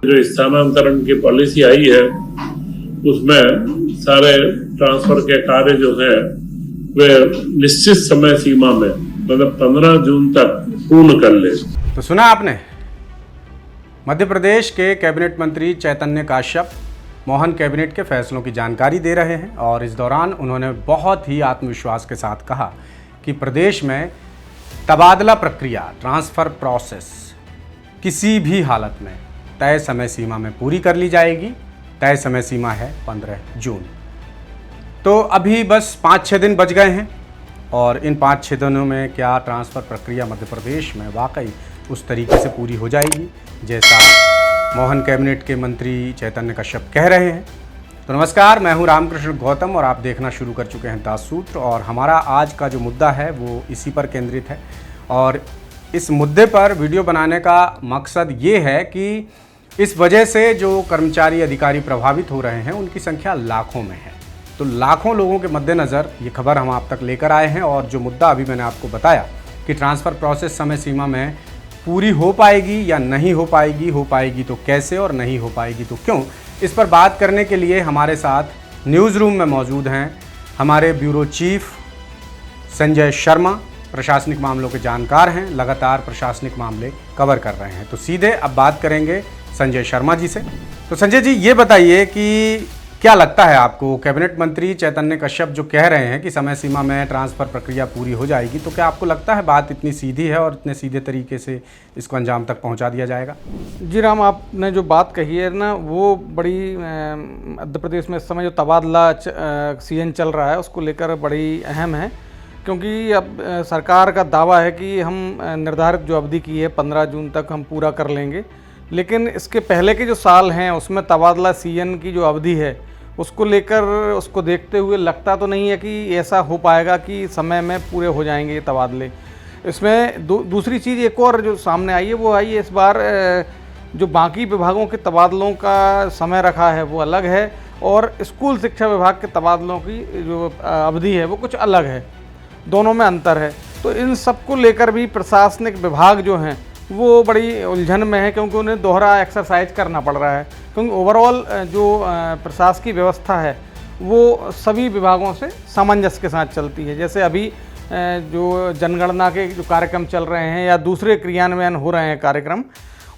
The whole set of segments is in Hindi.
जो स्थानांतरण की पॉलिसी आई है उसमें सारे ट्रांसफर के कार्य जो है वे निश्चित समय सीमा में मतलब 15 जून तक पूर्ण कर ले। तो सुना आपने, मध्य प्रदेश के कैबिनेट मंत्री चैतन्य काश्यप मोहन कैबिनेट के फैसलों की जानकारी दे रहे हैं और इस दौरान उन्होंने बहुत ही आत्मविश्वास के साथ कहा कि प्रदेश में तबादला प्रक्रिया ट्रांसफ़र प्रोसेस किसी भी हालत में तय समय सीमा में पूरी कर ली जाएगी। तय समय सीमा है 15 जून। तो अभी बस 5-6 दिन बच गए हैं और इन 5-6 दिनों में क्या ट्रांसफ़र प्रक्रिया मध्य प्रदेश में वाकई उस तरीके से पूरी हो जाएगी जैसा मोहन कैबिनेट के मंत्री चैतन्य काश्यप कह रहे हैं। तो नमस्कार, मैं हूं रामकृष्ण गौतम और आप देखना शुरू कर चुके हैं दास सूत्र। और हमारा आज का जो मुद्दा है वो इसी पर केंद्रित है और इस मुद्दे पर वीडियो बनाने का मकसद ये है कि इस वजह से जो कर्मचारी अधिकारी प्रभावित हो रहे हैं उनकी संख्या लाखों में है। तो लाखों लोगों के मद्देनज़र ये खबर हम आप तक लेकर आए हैं और जो मुद्दा अभी मैंने आपको बताया कि ट्रांसफ़र प्रोसेस समय सीमा में पूरी हो पाएगी या नहीं हो पाएगी तो कैसे और नहीं हो पाएगी तो क्यों, इस पर बात करने के लिए हमारे साथ न्यूज़ रूम में मौजूद हैं हमारे ब्यूरो चीफ संजय शर्मा, प्रशासनिक मामलों के जानकार हैं, लगातार प्रशासनिक मामले कवर कर रहे हैं। तो सीधे अब बात करेंगे संजय शर्मा जी से। तो संजय जी, ये बताइए कि क्या लगता है आपको, कैबिनेट मंत्री चैतन्य काश्यप जो कह रहे हैं कि समय सीमा में ट्रांसफ़र प्रक्रिया पूरी हो जाएगी, तो क्या आपको लगता है बात इतनी सीधी है और इतने सीधे तरीके से इसको अंजाम तक पहुंचा दिया जाएगा? जी राम, आपने जो बात कही है ना वो बड़ी मध्य प्रदेश में इस समय जो तबादला सीजन चल रहा है उसको लेकर बड़ी अहम है, क्योंकि अब सरकार का दावा है कि हम निर्धारित जो अवधि की है 15 जून तक हम पूरा कर लेंगे। लेकिन इसके पहले के जो साल हैं उसमें तबादला सीजन की जो अवधि है उसको लेकर, उसको देखते हुए लगता तो नहीं है कि ऐसा हो पाएगा कि समय में पूरे हो जाएंगे ये तबादले। इसमें दूसरी चीज़ एक और जो सामने आई है वो आई है इस बार जो बाकी विभागों के तबादलों का समय रखा है वो अलग है और स्कूल शिक्षा विभाग के तबादलों की जो अवधि है वो कुछ अलग है, दोनों में अंतर है। तो इन सब को लेकर भी प्रशासनिक विभाग जो हैं वो बड़ी उलझन में है, क्योंकि उन्हें दोहरा एक्सरसाइज करना पड़ रहा है, क्योंकि ओवरऑल जो प्रशासकीय व्यवस्था है वो सभी विभागों से सामंजस्य के साथ चलती है। जैसे अभी जो जनगणना के जो कार्यक्रम चल रहे हैं या दूसरे क्रियान्वयन हो रहे हैं कार्यक्रम,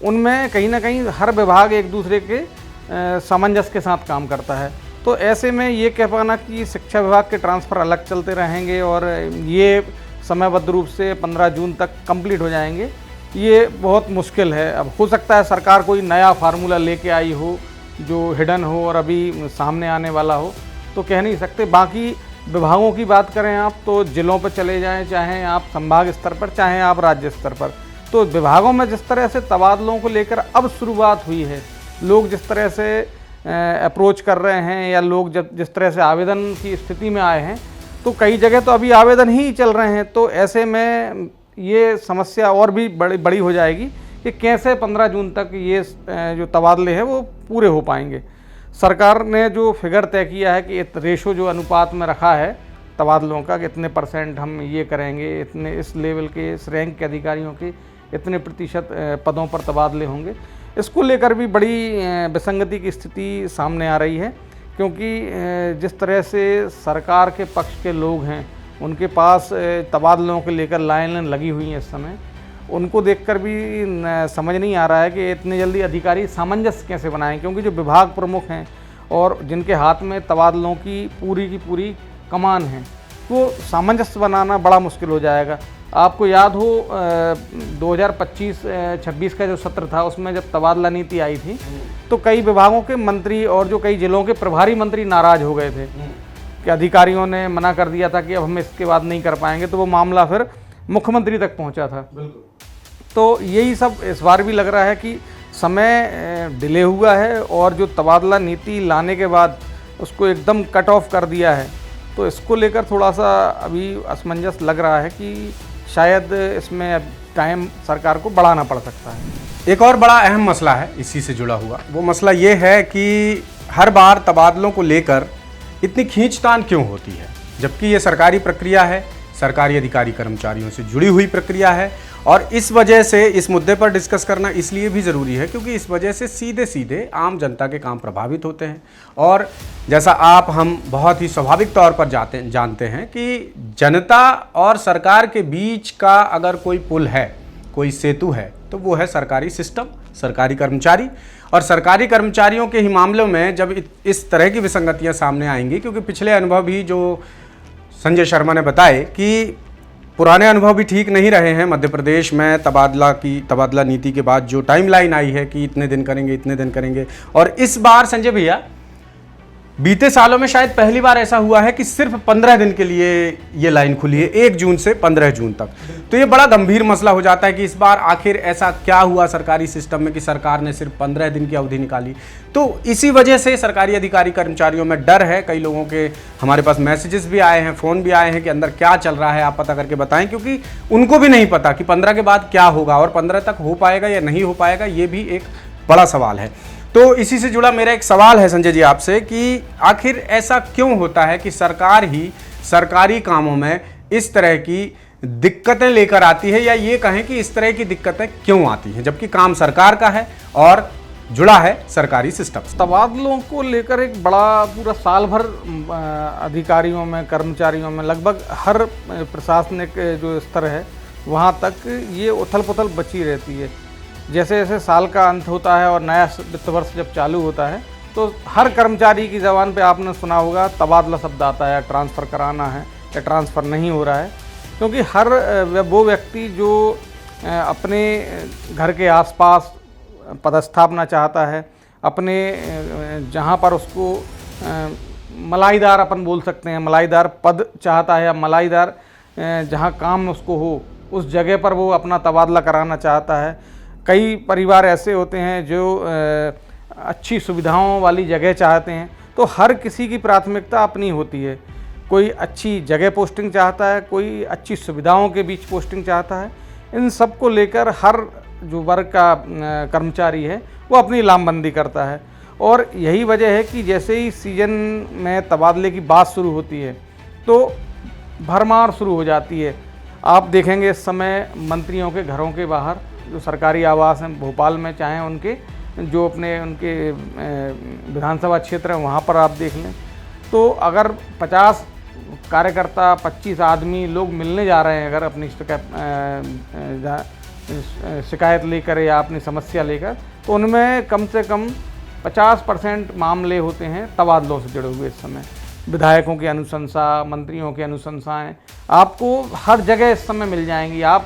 उनमें कहीं ना कहीं हर विभाग एक दूसरे के सामंजस्य के साथ काम करता है। तो ऐसे में ये कह पाना कि शिक्षा विभाग के ट्रांसफ़र अलग चलते रहेंगे और ये समयबद्ध रूप से 15 जून तक कंप्लीट हो जाएंगे, ये बहुत मुश्किल है। अब हो सकता है सरकार कोई नया फार्मूला लेके आई हो जो हिडन हो और अभी सामने आने वाला हो, तो कह नहीं सकते। बाकी विभागों की बात करें आप तो जिलों पर चले जाएं, चाहे आप संभाग स्तर पर चाहे आप राज्य स्तर पर, तो विभागों में जिस तरह से तबादलों को लेकर अब शुरुआत हुई है, लोग जिस तरह से अप्रोच कर रहे हैं या लोग जिस तरह से आवेदन की स्थिति में आए हैं, तो कई जगह तो अभी आवेदन ही चल रहे हैं। तो ऐसे में ये समस्या और भी बड़ी हो जाएगी कि कैसे 15 जून तक ये जो तबादले हैं वो पूरे हो पाएंगे। सरकार ने जो फिगर तय किया है कि रेशो जो अनुपात में रखा है तबादलों का कि इतने % हम ये करेंगे, इतने इस लेवल के इस रैंक के अधिकारियों के इतने प्रतिशत पदों पर तबादले होंगे, इसको लेकर भी बड़ी विसंगति की स्थिति सामने आ रही है। क्योंकि जिस तरह से सरकार के पक्ष के लोग हैं उनके पास तबादलों के लेकर लाइन लगी हुई है इस समय, उनको देखकर भी समझ नहीं आ रहा है कि इतने जल्दी अधिकारी सामंजस्य कैसे बनाएं, क्योंकि जो विभाग प्रमुख हैं और जिनके हाथ में तबादलों की पूरी कमान है वो सामंजस्य बनाना बड़ा मुश्किल हो जाएगा। आपको याद हो 2025-26 का जो सत्र था उसमें जब तबादला नीति आई थी तो कई विभागों के मंत्री और जो कई जिलों के प्रभारी मंत्री नाराज़ हो गए थे कि अधिकारियों ने मना कर दिया था कि अब हम इसके बाद नहीं कर पाएंगे, तो वो मामला फिर मुख्यमंत्री तक पहुंचा था। तो यही सब इस बार भी लग रहा है कि समय डिले हुआ है और जो तबादला नीति लाने के बाद उसको एकदम कट ऑफ कर दिया है, तो इसको लेकर थोड़ा सा अभी असमंजस लग रहा है कि शायद इसमें अब टाइम सरकार को बढ़ाना पड़ सकता है। एक और बड़ा अहम मसला है इसी से जुड़ा हुआ, वो मसला ये है कि हर बार तबादलों को लेकर इतनी खींचतान क्यों होती है, जबकि ये सरकारी प्रक्रिया है, सरकारी अधिकारी कर्मचारियों से जुड़ी हुई प्रक्रिया है और इस वजह से इस मुद्दे पर डिस्कस करना इसलिए भी ज़रूरी है क्योंकि इस वजह से सीधे सीधे आम जनता के काम प्रभावित होते हैं। और जैसा आप हम बहुत ही स्वाभाविक तौर पर जानते हैं कि जनता और सरकार के बीच का अगर कोई पुल है, कोई सेतु है, तो वो है सरकारी सिस्टम, सरकारी कर्मचारी। और सरकारी कर्मचारियों के ही मामलों में जब इस तरह की विसंगतियां सामने आएंगी, क्योंकि पिछले अनुभव भी जो संजय शर्मा ने बताए कि पुराने अनुभव भी ठीक नहीं रहे हैं मध्य प्रदेश में तबादला नीति के बाद जो टाइमलाइन आई है कि इतने दिन करेंगे। और इस बार संजय भैया बीते सालों में शायद पहली बार ऐसा हुआ है कि सिर्फ 15 दिन के लिए ये लाइन खुली है, 1 जून से 15 जून तक। तो ये बड़ा गंभीर मसला हो जाता है कि इस बार आखिर ऐसा क्या हुआ सरकारी सिस्टम में कि सरकार ने सिर्फ 15 दिन की अवधि निकाली। तो इसी वजह से सरकारी अधिकारी कर्मचारियों में डर है। कई लोगों के हमारे पास मैसेजेस भी आए हैं, फ़ोन भी आए हैं कि अंदर क्या चल रहा है, आप पता करके बताएं, क्योंकि उनको भी नहीं पता कि 15 के बाद क्या होगा और 15 तक हो पाएगा या नहीं हो पाएगा, ये भी एक बड़ा सवाल है। तो इसी से जुड़ा मेरा एक सवाल है संजय जी आपसे कि आखिर ऐसा क्यों होता है कि सरकार ही सरकारी कामों में इस तरह की दिक्कतें लेकर आती है, या ये कहें कि इस तरह की दिक्कतें क्यों आती हैं जबकि काम सरकार का है और जुड़ा है सरकारी सिस्टम से। तबादलों को लेकर एक बड़ा पूरा साल भर अधिकारियों में, कर्मचारियों में, लगभग हर प्रशासनिक जो स्तर है वहाँ तक ये उथल पुथल बची रहती है। जैसे जैसे साल का अंत होता है और नया वित्त वर्ष जब चालू होता है तो हर कर्मचारी की ज़बान पे आपने सुना होगा तबादला शब्द आता है, ट्रांसफ़र कराना है या ट्रांसफ़र नहीं हो रहा है। क्योंकि हर वो व्यक्ति जो अपने घर के आसपास पदस्थापना चाहता है, अपने जहाँ पर उसको मलाईदार अपन बोल सकते हैं, मलाईदार पद चाहता है या मलाईदार जहाँ काम उसको हो उस जगह पर वो अपना तबादला कराना चाहता है। कई परिवार ऐसे होते हैं जो अच्छी सुविधाओं वाली जगह चाहते हैं, तो हर किसी की प्राथमिकता अपनी होती है। कोई अच्छी जगह पोस्टिंग चाहता है, कोई अच्छी सुविधाओं के बीच पोस्टिंग चाहता है। इन सब को लेकर हर जो वर्ग का कर्मचारी है वो अपनी लामबंदी करता है और यही वजह है कि जैसे ही सीजन में तबादले की बात शुरू होती है तो भरमार शुरू हो जाती है। आप देखेंगे इस समय मंत्रियों के घरों के बाहर जो सरकारी आवास हैं भोपाल में, चाहे उनके जो उनके विधानसभा क्षेत्र हैं वहाँ पर आप देख लें तो अगर 50 कार्यकर्ता, 25 आदमी लोग मिलने जा रहे हैं अगर अपनी शिकायत लेकर या अपनी समस्या लेकर, तो उनमें कम से कम 50% मामले होते हैं तबादलों से जुड़े हुए। इस समय विधायकों की अनुशंसा, मंत्रियों की अनुशंसाएं आपको हर जगह इस समय मिल जाएंगी। आप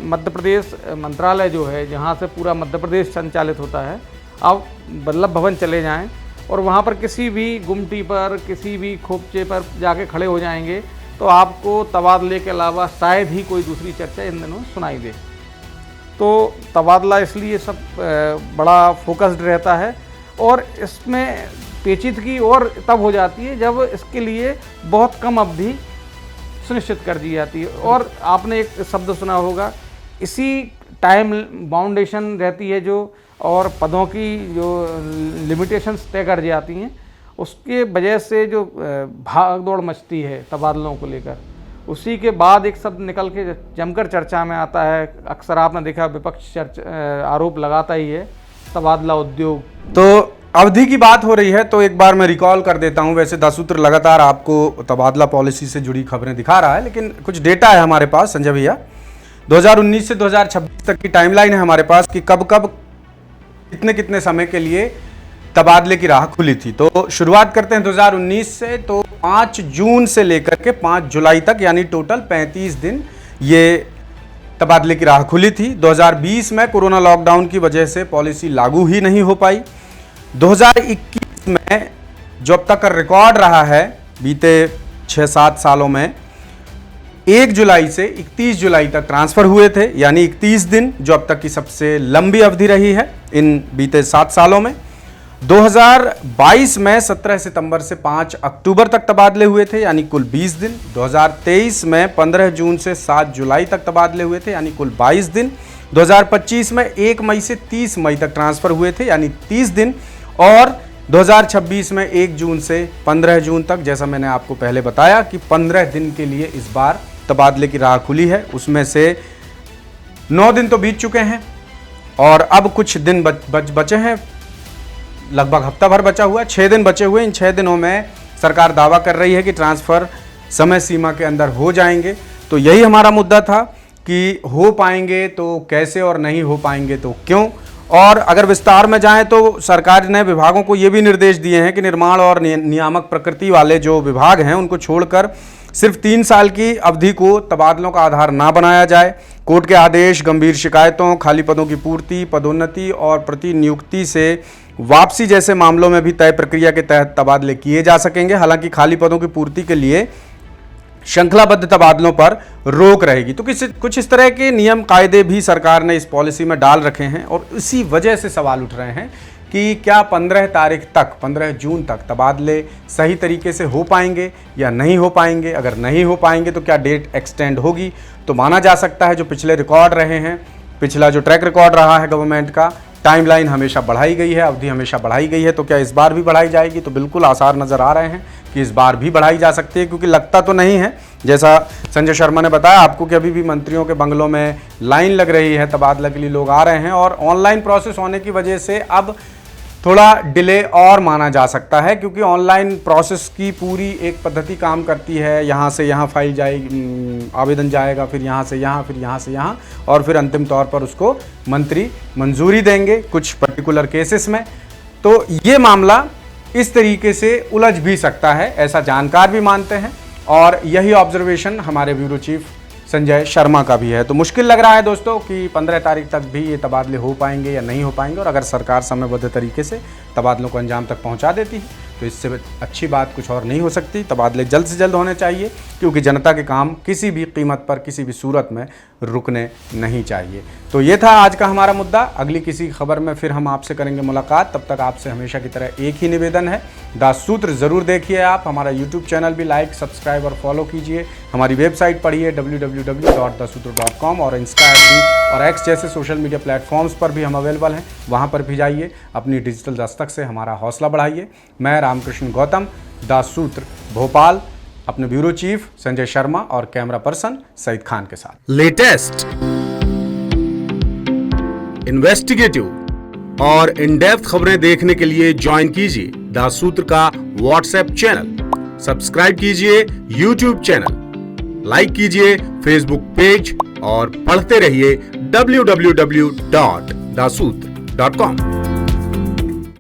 मध्य प्रदेश मंत्रालय जो है जहाँ से पूरा मध्य प्रदेश संचालित होता है, आप वल्लभ भवन चले जाएं और वहाँ पर किसी भी गुमटी पर, किसी भी खोपचे पर जाके खड़े हो जाएंगे तो आपको तबादले के अलावा शायद ही कोई दूसरी चर्चा इन दिनों सुनाई दे। तो तबादला इसलिए सब बड़ा फोकस्ड रहता है और इसमें पेचीदगी और तब हो जाती है जब इसके लिए बहुत कम अवधि सुनिश्चित कर दी जाती है। और आपने एक शब्द सुना होगा, इसी टाइम बाउंडेशन रहती है जो, और पदों की जो लिमिटेशंस तय कर जाती हैं, उसके वजह से जो भाग दौड़ मचती है तबादलों को लेकर, उसी के बाद एक शब्द निकल के जमकर चर्चा में आता है। अक्सर आपने देखा विपक्ष आरोप लगाता ही है, तबादला उद्योग। तो अवधि की बात हो रही है तो एक बार मैं रिकॉल कर देता हूं। वैसे दसूत्र लगातार आपको तबादला पॉलिसी से जुड़ी खबरें दिखा रहा है, लेकिन कुछ डेटा है हमारे पास संजय भैया। 2019 से 2026 तक की टाइमलाइन है हमारे पास कि कब कब कितने समय के लिए तबादले की राह खुली थी। तो शुरुआत करते हैं 2019 से। तो 5 जून से लेकर के 5 जुलाई तक, यानी टोटल 35 दिन ये तबादले की राह खुली थी। 2020 में कोरोना लॉकडाउन की वजह से पॉलिसी लागू ही नहीं हो पाई। 2021 में जो अब तक का रिकॉर्ड रहा है बीते 6-7 सालों में, 1 जुलाई से 31 जुलाई तक ट्रांसफ़र हुए थे, यानी 31 दिन, जो अब तक की सबसे लंबी अवधि रही है इन बीते 7 सालों में। 2022 में 17 सितंबर से 5 अक्टूबर तक तबादले हुए थे, यानी कुल 20 दिन। 2023 में 15 जून से 7 जुलाई तक तबादले हुए थे, यानी कुल 22 दिन। 2025 में 1 मई से 30 मई तक ट्रांसफ़र हुए थे, यानी 30 दिन। और 2026 में 1 जून से 15 जून तक, जैसा मैंने आपको पहले बताया कि 15 दिन के लिए इस बार तबादले की राह खुली है, उसमें से 9 दिन तो बीत चुके हैं और अब कुछ दिन बचे हैं, लगभग हफ्ता भर बचा हुआ है, 6 दिन बचे हुए। इन 6 दिनों में सरकार दावा कर रही है कि ट्रांसफ़र समय सीमा के अंदर हो जाएंगे। तो यही हमारा मुद्दा था कि हो पाएंगे तो कैसे और नहीं हो पाएंगे तो क्यों। और अगर विस्तार में जाएं तो सरकार ने विभागों को ये भी निर्देश दिए हैं कि निर्माण और नियामक प्रकृति वाले जो विभाग हैं उनको छोड़कर सिर्फ 3 साल की अवधि को तबादलों का आधार ना बनाया जाए। कोर्ट के आदेश, गंभीर शिकायतों, खाली पदों की पूर्ति, पदोन्नति और प्रतिनियुक्ति से वापसी जैसे मामलों में भी तय प्रक्रिया के तहत तबादले किए जा सकेंगे। हालांकि खाली पदों की पूर्ति के लिए श्रृंखलाबद्ध तबादलों पर रोक रहेगी। तो कुछ इस तरह के नियम कायदे भी सरकार ने इस पॉलिसी में डाल रखे हैं और इसी वजह से सवाल उठ रहे हैं कि क्या 15 जून तक तबादले सही तरीके से हो पाएंगे या नहीं हो पाएंगे। अगर नहीं हो पाएंगे तो क्या डेट एक्सटेंड होगी। तो माना जा सकता है जो पिछले रिकॉर्ड रहे हैं, पिछला जो ट्रैक रिकॉर्ड रहा है गवर्नमेंट का, टाइमलाइन हमेशा बढ़ाई गई है, अवधि हमेशा बढ़ाई गई है। तो क्या इस बार भी बढ़ाई जाएगी? तो बिल्कुल आसार नज़र आ रहे हैं कि इस बार भी बढ़ाई जा सकती है, क्योंकि लगता तो नहीं है, जैसा संजय शर्मा ने बताया आपको, कि अभी भी मंत्रियों के बंगलों में लाइन लग रही है, तबादला के लिए लोग आ रहे हैं और ऑनलाइन प्रोसेस होने की वजह से अब थोड़ा डिले और माना जा सकता है, क्योंकि ऑनलाइन प्रोसेस की पूरी एक पद्धति काम करती है। यहाँ से यहाँ फाइल जाएगी, आवेदन जाएगा, फिर यहाँ से यहाँ, फिर यहाँ से यहाँ, और फिर अंतिम तौर पर उसको मंत्री मंजूरी देंगे कुछ पर्टिकुलर केसेस में। तो ये मामला इस तरीके से उलझ भी सकता है, ऐसा जानकार भी मानते हैं और यही ऑब्जर्वेशन हमारे ब्यूरो चीफ संजय शर्मा का भी है। तो मुश्किल लग रहा है दोस्तों कि 15 तारीख तक भी ये तबादले हो पाएंगे या नहीं हो पाएंगे। और अगर सरकार समयबद्ध तरीके से तबादलों को अंजाम तक पहुंचा देती है तो इससे अच्छी बात कुछ और नहीं हो सकती। तबादले जल्द से जल्द होने चाहिए, क्योंकि जनता के काम किसी भी कीमत पर, किसी भी सूरत में रुकने नहीं चाहिए। तो ये था आज का हमारा मुद्दा। अगली किसी खबर में फिर हम आपसे करेंगे मुलाकात। तब तक आपसे हमेशा की तरह एक ही निवेदन है, दास सूत्र ज़रूर देखिए आप। हमारा यूट्यूब चैनल भी लाइक, सब्सक्राइब और फॉलो कीजिए। हमारी वेबसाइट पढ़िए www.dassutra.com और इंस्टा और एक्स जैसे सोशल मीडिया प्लेटफॉर्म्स पर भी हम अवेलेबल हैं, वहाँ पर भी जाइए। अपनी डिजिटल दस्तक से हमारा हौसला बढ़ाइए। मैं रामकृष्ण गौतम, दास सूत्र भोपाल, अपने ब्यूरो चीफ संजय शर्मा और कैमरा पर्सन सईद खान के साथ। लेटेस्ट, इन्वेस्टिगेटिव और इन डेप्थ खबरें देखने के लिए ज्वाइन कीजिए दास सूत्र का व्हाट्सएप चैनल, सब्सक्राइब कीजिए यूट्यूब चैनल, लाइक कीजिए फेसबुक पेज और पढ़ते रहिए www.dasutra.com।